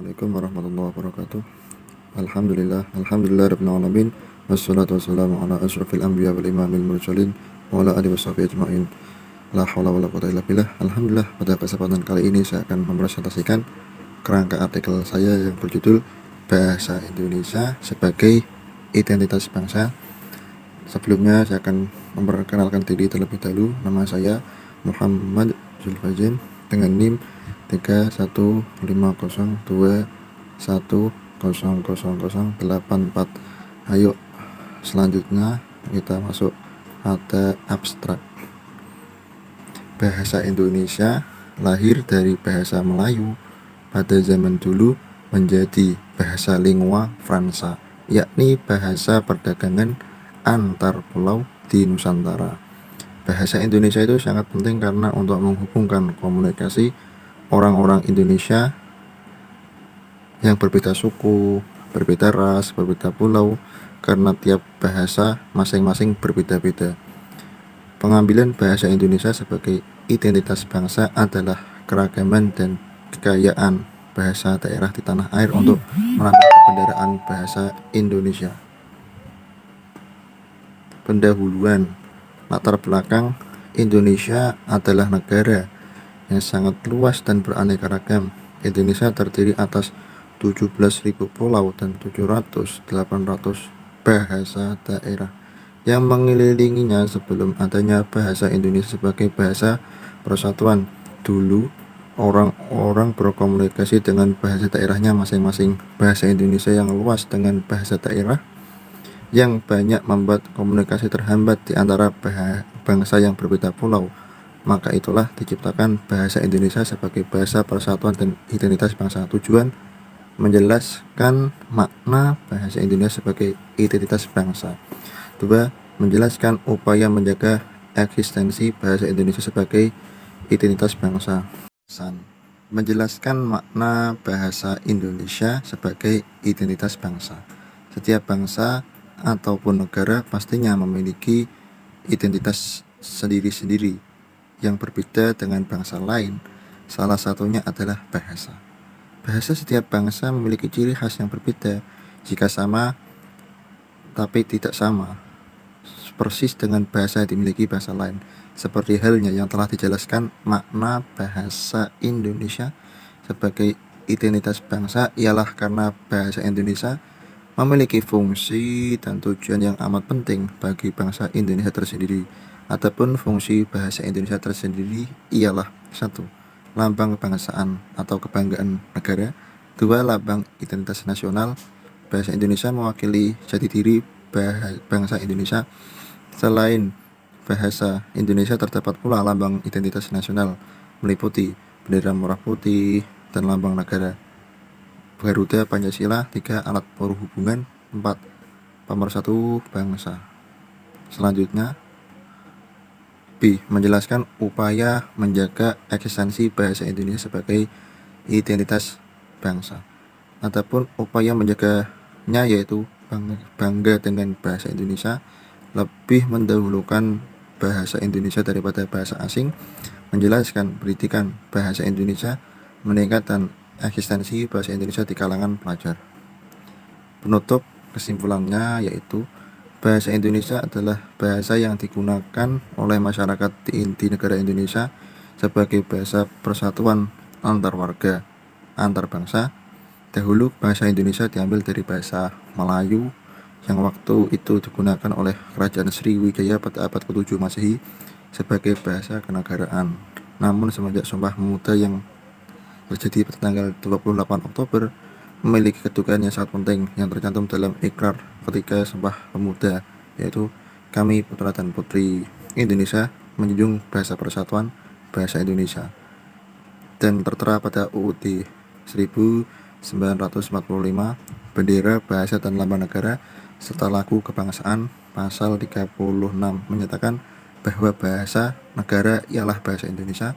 Assalamualaikum warahmatullahi wabarakatuh. Alhamdulillah rabbil alamin. Wassalatu wassalamu ala asyrafil anbiya wal imamil mursalin wa ala alihi washabihi ajmain. La haula wala quwwata illa billah. Alhamdulillah, pada kesempatan kali ini saya akan mempresentasikan kerangka artikel saya yang berjudul Bahasa Indonesia sebagai Identitas Bangsa. Sebelumnya saya akan memperkenalkan diri terlebih dahulu. Nama saya Muhammad Zulfazin dengan NIM 315021000084. Ayo selanjutnya kita masuk pada abstrak. Bahasa Indonesia lahir dari bahasa Melayu pada zaman dulu menjadi bahasa lingua franca, yakni bahasa perdagangan antar pulau di Nusantara. Bahasa Indonesia itu sangat penting karena untuk menghubungkan komunikasi orang-orang Indonesia yang berbeda suku, berbeda ras, berbeda pulau, karena tiap bahasa masing-masing berbeda-beda. Pengambilan bahasa Indonesia sebagai identitas bangsa adalah keragaman dan kekayaan bahasa daerah di tanah air untuk menambah kebenaran bahasa Indonesia. Pendahuluan. Latar belakang: Indonesia adalah negara yang sangat luas dan beraneka ragam. Indonesia terdiri atas 17.000 pulau dan 700-800 bahasa daerah yang mengelilinginya. Sebelum adanya bahasa Indonesia sebagai bahasa persatuan, dulu orang-orang berkomunikasi dengan bahasa daerahnya masing-masing. Bahasa Indonesia yang luas dengan bahasa daerah yang banyak membuat komunikasi terhambat di antara bangsa yang berbeda pulau. Maka itulah diciptakan bahasa Indonesia sebagai bahasa persatuan dan identitas bangsa. Tujuan: menjelaskan makna bahasa Indonesia sebagai identitas bangsa. 2. Menjelaskan upaya menjaga eksistensi bahasa Indonesia sebagai identitas bangsa. Menjelaskan makna bahasa Indonesia sebagai identitas bangsa. Setiap bangsa ataupun negara pastinya memiliki identitas sendiri-sendiri yang berbeda dengan bangsa lain. Salah satunya adalah bahasa. Bahasa setiap bangsa memiliki ciri khas yang berbeda. Jika sama tapi tidak sama persis dengan bahasa yang dimiliki bangsa lain. Seperti halnya yang telah dijelaskan, makna bahasa Indonesia sebagai identitas bangsa ialah karena bahasa Indonesia memiliki fungsi dan tujuan yang amat penting bagi bangsa Indonesia tersendiri. Adapun fungsi bahasa Indonesia tersendiri ialah: 1. Lambang kebangsaan atau kebanggaan negara. 2. Lambang identitas nasional. Bahasa Indonesia mewakili jati diri bangsa Indonesia. Selain bahasa Indonesia, terdapat pula lambang identitas nasional meliputi bendera merah putih dan lambang negara, Garuda, Pancasila. 3. Alat perhubungan. 4. Pemersatu bangsa. Selanjutnya, B. Menjelaskan upaya menjaga eksistensi bahasa Indonesia sebagai identitas bangsa. Adapun upaya menjaganya yaitu bangga dengan bahasa Indonesia, lebih mendahulukan bahasa Indonesia daripada bahasa asing, menjelaskan pendidikan bahasa Indonesia, meningkatkan eksistensi bahasa Indonesia di kalangan pelajar. Penutup kesimpulannya yaitu bahasa Indonesia adalah bahasa yang digunakan oleh masyarakat di negara Indonesia sebagai bahasa persatuan antar warga, antar bangsa. Dahulu bahasa Indonesia diambil dari bahasa Melayu yang waktu itu digunakan oleh Kerajaan Sriwijaya pada abad ke-7 Masehi sebagai bahasa kenegaraan. Namun semenjak Sumpah Pemuda yang terjadi pada tanggal 28 Oktober memiliki kedudukan yang sangat penting yang tercantum dalam ikrar ketika Sumpah Pemuda, yaitu kami putra dan putri Indonesia menjunjung bahasa persatuan bahasa Indonesia, dan tertera pada UUD 1945, bendera, bahasa dan lambang negara serta lagu kebangsaan. Pasal 36 menyatakan bahwa bahasa negara ialah bahasa Indonesia.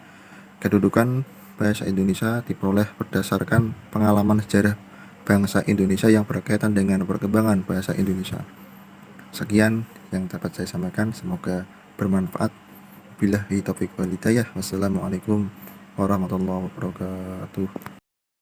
Kedudukan bahasa Indonesia diperoleh berdasarkan pengalaman sejarah bangsa Indonesia yang berkaitan dengan perkembangan bahasa Indonesia. Sekian yang dapat saya sampaikan, semoga bermanfaat. Billahi taufiq wal hidayah. Wassalamualaikum warahmatullahi wabarakatuh.